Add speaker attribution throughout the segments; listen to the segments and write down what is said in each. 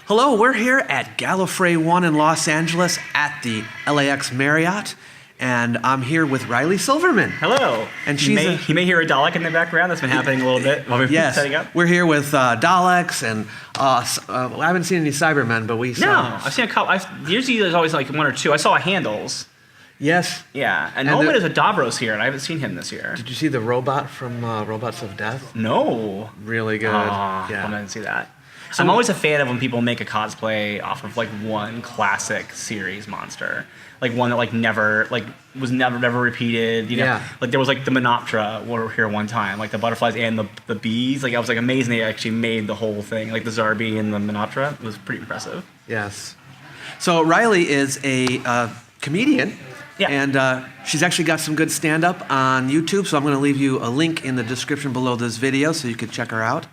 Speaker 1: Hello, we're here at Gallifrey One in Los Angeles at the LAX Marriott, and I'm here with Riley Silverman.
Speaker 2: Hello.
Speaker 1: And
Speaker 2: you may hear a Dalek in the background. That's been happening a little bit while we've been setting up.
Speaker 1: We're here with Daleks, and I haven't seen any Cybermen, but we saw...
Speaker 2: No, I've seen a couple. Usually there's always like one or two. I saw a Handles.
Speaker 1: Yes.
Speaker 2: Yeah, and Nolan is a Dobros here, and I haven't seen him this year.
Speaker 1: Did you see the robot from Robots of Death?
Speaker 2: No.
Speaker 1: Really good.
Speaker 2: I didn't see that. So I'm always a fan of when people make a cosplay off of like one classic series monster, like one that was never repeated. You know, like there was like the Menoptera were here one time, like the butterflies and the bees. Like I was like amazed they actually made the whole thing, like the Zarbi and the Menoptera. It was pretty impressive.
Speaker 1: Yes. So Riley is a comedian.
Speaker 2: Yeah.
Speaker 1: And she's actually got some good stand-up on YouTube, so I'm going to leave you a link in the description below this video so you can check her out.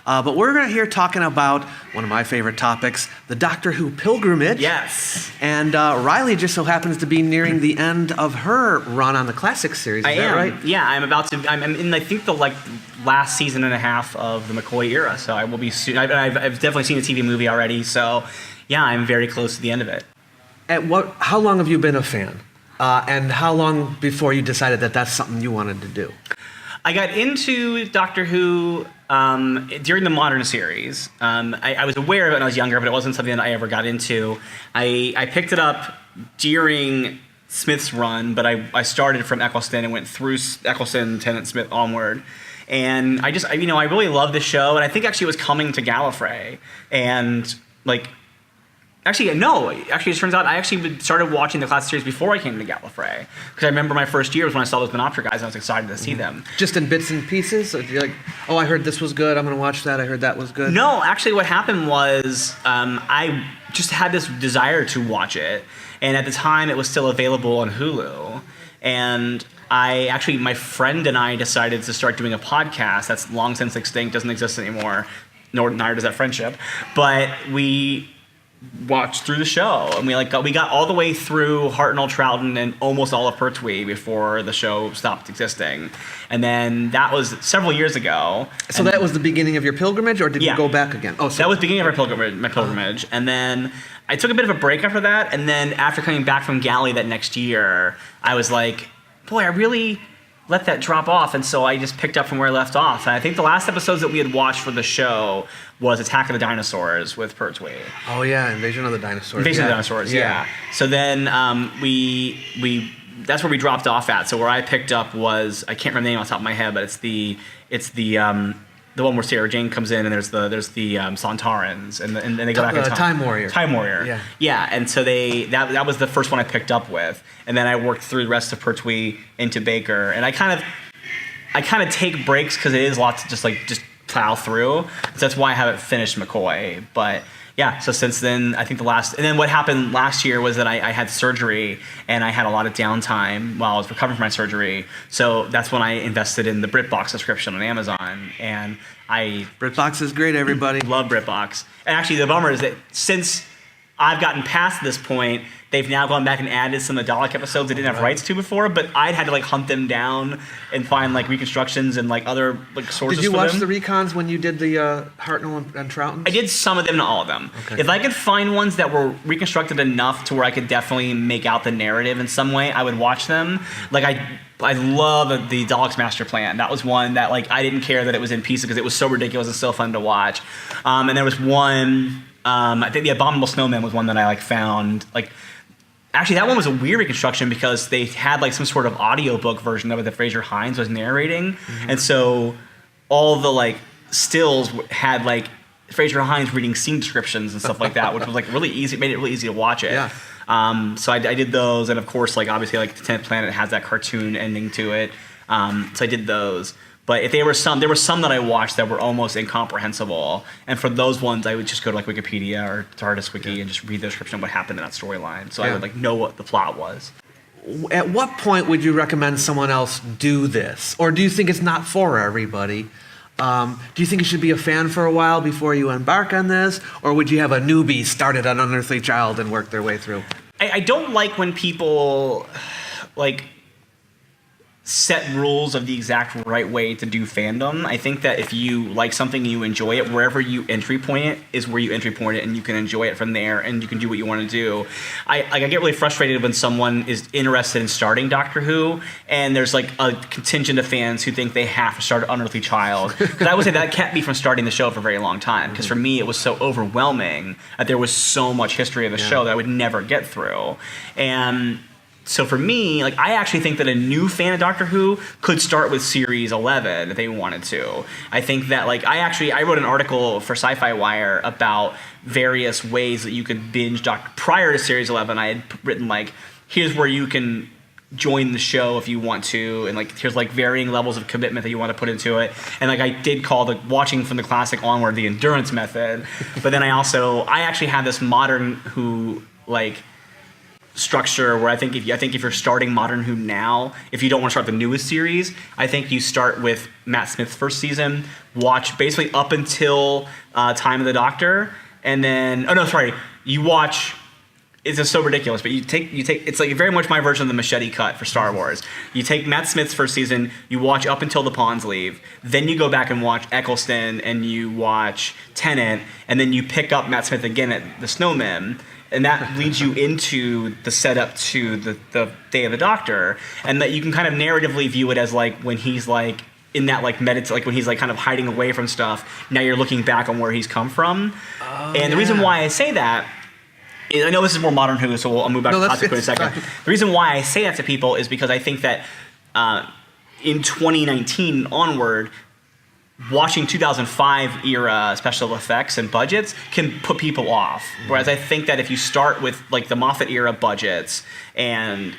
Speaker 1: But we're going to hear talking about one of my favorite topics, the Doctor Who pilgrimage.
Speaker 2: Yes.
Speaker 1: And Riley just so happens to be nearing the end of her run on the classic series. Is that right?
Speaker 2: Yeah, I'm about to. I'm in I think the last season and a half of the McCoy era, so I will be soon. I've definitely seen the TV movie already, so yeah, I'm very close to the end of it.
Speaker 1: How long have you been a fan? And how long before you decided that that's something you wanted to do?
Speaker 2: I got into Doctor Who during the modern series. I was aware of it when I was younger, but it wasn't something that I ever got into. I picked it up during Smith's run, but I started from Eccleston and went through Eccleston, Tennant, Smith onward. And I really loved the show, and I think actually it was coming to Gallifrey. And Actually, no. Actually, it turns out I actually started watching the classic series before I came to Gallifrey. Because I remember my first year was when I saw those Menoptera guys, and I was excited to see them.
Speaker 1: Just in bits and pieces? So you're like, oh, I heard this was good, I'm going to watch that, I heard that was good?
Speaker 2: No, actually what happened was I just had this desire to watch it. And at the time, it was still available on Hulu. And my friend and I decided to start doing a podcast that's long since extinct, doesn't exist anymore, neither does that friendship. But we watched through the show, and we got all the way through Hartnell, Troughton, and almost all of Pertwee before the show stopped existing. And then that was several years ago.
Speaker 1: So that was the beginning of your pilgrimage, or did you go back again?
Speaker 2: Oh, so that was the beginning of my pilgrimage. And then I took a bit of a break after that, and then after coming back from Galley that next year, I was like, boy, I really let that drop off, and so I just picked up from where I left off. And I think the last episodes that we had watched for the show was Attack of the Dinosaurs with Pertwee.
Speaker 1: Oh yeah, Invasion of the Dinosaurs.
Speaker 2: Invasion of the Dinosaurs, yeah. So then we that's where we dropped off at. So where I picked up was, I can't remember the name off the top of my head, but it's the one where Sarah Jane comes in, and there's the Sontarans, and they go back in time.
Speaker 1: Time Warrior.
Speaker 2: Time Warrior. Yeah. And so that was the first one I picked up with, and then I worked through the rest of Pertwee into Baker, and I kind of take breaks because it is a lot to just plow through. So that's why I haven't finished McCoy, but. Yeah, so since then, I think and then what happened last year was that I had surgery, and I had a lot of downtime while I was recovering from my surgery. So that's when I invested in the BritBox subscription on Amazon, and
Speaker 1: BritBox is great, everybody.
Speaker 2: Love BritBox. And actually, the bummer is that since I've gotten past this point, they've now gone back and added some of the Dalek episodes they didn't have rights to before, but I'd had to hunt them down and find reconstructions and other sources.
Speaker 1: Did you watch the recons when you did the Hartnell and Troughton?
Speaker 2: I did some of them, not all of them.
Speaker 1: Okay.
Speaker 2: If I could find ones that were reconstructed enough to where I could definitely make out the narrative in some way, I would watch them. I love the Daleks Master Plan. That was one that I didn't care that it was in pieces because it was so ridiculous and so fun to watch. And there was one, I think the Abominable Snowman was one that I found Actually, that one was a weird reconstruction because they had some sort of audiobook version of it that Fraser Hines was narrating. Mm-hmm. And so all the stills had Fraser Hines reading scene descriptions and stuff like that, which was really easy. It made it really easy to watch it.
Speaker 1: Yeah.
Speaker 2: So I did those, and of course obviously the 10th Planet has that cartoon ending to it. So I did those. But if there were some that I watched that were almost incomprehensible, and for those ones I would just go to Wikipedia or TARDIS Wiki and just read the description of what happened in that storyline, so I would know what the plot was.
Speaker 1: At what point would you recommend someone else do this, or do you think it's not for everybody? Do you think you should be a fan for a while before you embark on this, or would you have a newbie start at an Unearthly Child and work their way through?
Speaker 2: I don't like when people set rules of the exact right way to do fandom. I think that if you like something and you enjoy it, wherever you entry point it is where you entry point it, and you can enjoy it from there, and you can do what you want to do. I get really frustrated when someone is interested in starting Doctor Who, and there's like a contingent of fans who think they have to start Unearthly Child. Because I would say that kept me from starting the show for a very long time, because for me it was so overwhelming that there was so much history of the show that I would never get through. And so for me, like, I actually think that a new fan of Doctor Who could start with Series 11 if they wanted to. I think that, like, I wrote an article for Sci-Fi Wire about various ways that you could binge prior to Series 11. I had written, like, here's where you can join the show if you want to, and like here's like varying levels of commitment that you want to put into it. And like I did call the watching from the classic onward the endurance method. But then I actually have this modern Who like structure where I think if you're starting Modern Who now, if you don't want to start the newest series, I think you start with Matt Smith's first season, watch basically up until Time of the Doctor, and then you watch. It's just so ridiculous, but you take it's like very much my version of the machete cut for Star Wars. You take Matt Smith's first season, you watch up until the Pawns leave, then you go back and watch Eccleston, and you watch Tennant, and then you pick up Matt Smith again at the Snowmen, and that leads you into the setup to the Day of the Doctor, and that you can kind of narratively view it as like when he's like in that like like when he's like kind of hiding away from stuff. Now you're looking back on where he's come from, the reason why I say that. I know this is more Modern Who, so I'll move back to classic in a second. The reason why I say that to people is because I think that in 2019 onward, watching 2005 era special effects and budgets can put people off. Whereas I think that if you start with like the Moffat era budgets and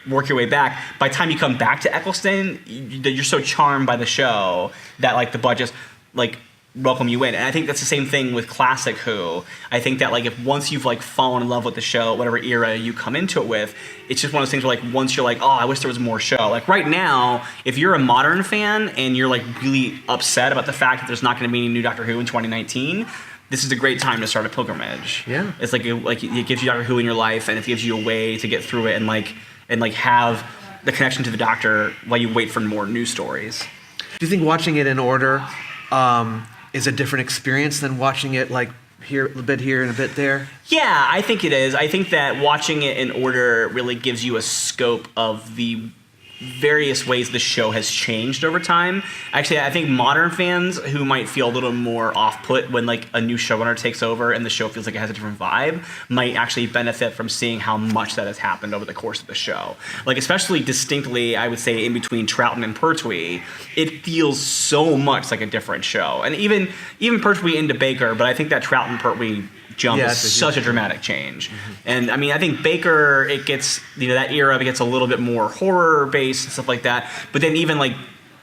Speaker 2: work your way back, by the time you come back to Eccleston, you're so charmed by the show that like the budgets like welcome you in. And I think that's the same thing with classic Who. I think that like if once you've like fallen in love with the show, whatever era you come into it with, it's just one of those things where like once you're like, oh, I wish there was more show. Like right now, if you're a modern fan and you're like really upset about the fact that there's not going to be any new Doctor Who in 2019, this is a great time to start a pilgrimage. Yeah, it's like it gives you Doctor Who in your life, and it gives you a way to get through it and have the connection to the Doctor while you wait for more news stories.
Speaker 1: Do you think watching it in order is a different experience than watching it like here a bit here and a bit there?
Speaker 2: Yeah, I think it is. I think that watching it in order really gives you a scope of the various ways the show has changed over time. Actually, I think modern fans who might feel a little more off-put when like a new showrunner takes over and the show feels like it has a different vibe might actually benefit from seeing how much that has happened over the course of the show. Like especially distinctly, I would say in between Troughton and Pertwee, it feels so much like a different show. And even Pertwee into Baker, but I think that Troughton Pertwee jump is such a dramatic change. Mm-hmm. And I mean, I think Baker, it gets, that era, it gets a little bit more horror based and stuff like that. But then even like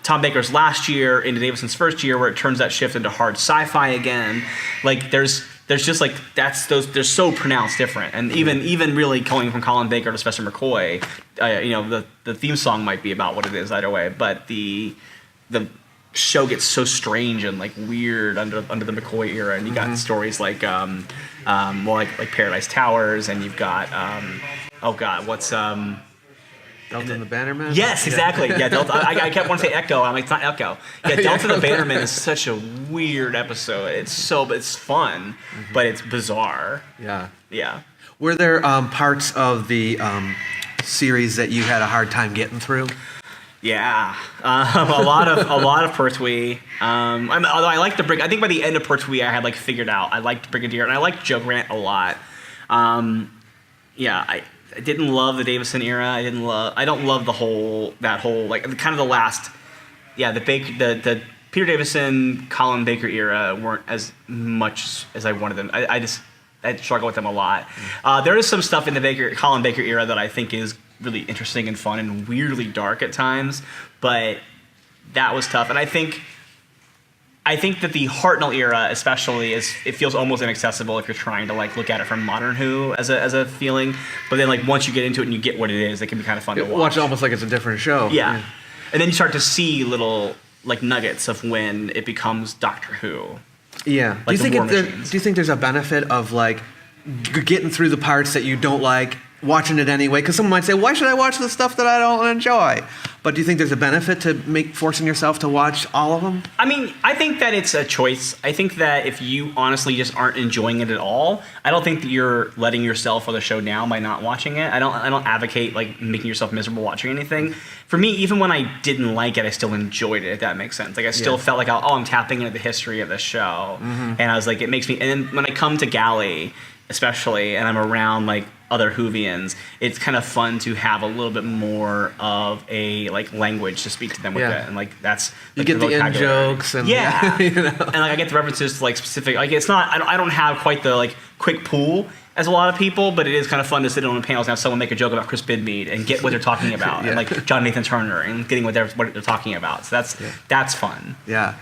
Speaker 2: Tom Baker's last year into Davison's first year, where it turns that shift into hard sci-fi again, like there's just like they're so pronounced different. And even really going from Colin Baker to Spencer McCoy, the theme song might be about what it is either way, but the show gets so strange and like weird under the McCoy era, and you got stories like like Paradise Towers, and you've got what's
Speaker 1: Delta and the Bannerman?
Speaker 2: Yes, exactly. Yeah, Delta. I kept wanting to say Echo. I'm like, it's not Echo. Yeah, Delta and the Bannerman is such a weird episode. It's fun, but it's bizarre. Yeah.
Speaker 1: Were there parts of the series that you had a hard time getting through?
Speaker 2: Yeah, a lot of Pertwee. Although I liked I think by the end of Pertwee, I had like figured out I liked Brigadier, and I liked Joe Grant a lot. I didn't love the Davison era. I don't love the whole like kind of the last. Yeah, the Peter Davison, Colin Baker era weren't as much as I wanted them. I struggle with them a lot. There is some stuff in the Colin Baker era that I think is really interesting and fun and weirdly dark at times, but that was tough. And I think that the Hartnell era especially it feels almost inaccessible if you're trying to like look at it from Modern Who as a feeling. But then like once you get into it and you get what it is, it can be kind of fun to watch.
Speaker 1: Watch it almost like it's a different show.
Speaker 2: Yeah. And then you start to see little like nuggets of when it becomes Doctor Who.
Speaker 1: Yeah.
Speaker 2: Like
Speaker 1: do you think there's a benefit of like getting through the parts that you don't like watching it anyway? Because someone might say, why should I watch the stuff that I don't enjoy? But do you think there's a benefit to forcing yourself to watch all of them?
Speaker 2: I mean, I think that it's a choice. I think that if you honestly just aren't enjoying it at all, I don't think that you're letting yourself or the show down by not watching it. I don't advocate like making yourself miserable watching anything. For me, even when I didn't like it, I still enjoyed it, if that makes sense. Like I still felt like, I'm tapping into the history of the show. And I was like, it makes me, and then when I come to Galley, especially, and I'm around like other Whovians, it's kind of fun to have a little bit more of a like language to speak to them with it, and like that's
Speaker 1: you
Speaker 2: like,
Speaker 1: get the in jokes and
Speaker 2: you know? And like I get the references to like specific, like it's not, I don't have quite the like quick pool as a lot of people, but it is kind of fun to sit on the panels and have someone make a joke about Chris Bidmead and get what they're talking about, and like John Nathan Turner and getting what they're talking about. So that's fun.
Speaker 1: Yeah.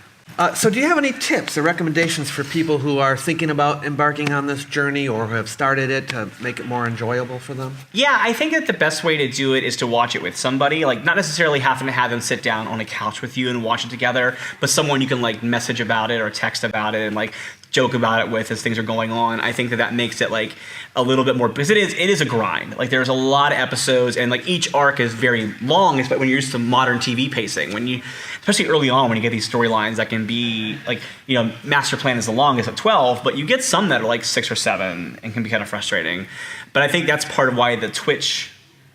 Speaker 1: So do you have any tips or recommendations for people who are thinking about embarking on this journey or who have started it to make it more enjoyable for them?
Speaker 2: Yeah, I think that the best way to do it is to watch it with somebody, like not necessarily having to have them sit down on a couch with you and watch it together, but someone you can like message about it or text about it and like joke about it with as things are going on. I think that makes it like a little bit more, because it is a grind. Like there's a lot of episodes and like each arc is very long, but when you're used to modern TV pacing, when you, especially early on when you get these storylines that can be like, Master Plan is the longest at 12, but you get some that are like 6 or 7 and can be kind of frustrating. But I think that's part of why the Twitch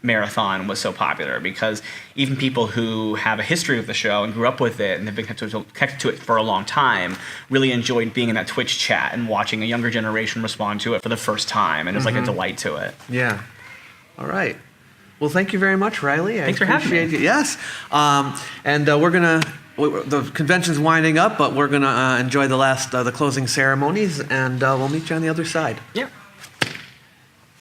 Speaker 2: marathon was so popular, because even people who have a history with the show and grew up with it and have been connected to it for a long time really enjoyed being in that Twitch chat and watching a younger generation respond to it for the first time, and it was like a delight to it.
Speaker 1: Yeah. All right. Well, thank you very much, Riley.
Speaker 2: Thanks for having me.
Speaker 1: Yes. And the convention's winding up, but we're gonna enjoy the closing ceremonies, and we'll meet you on the other side.
Speaker 2: Yeah.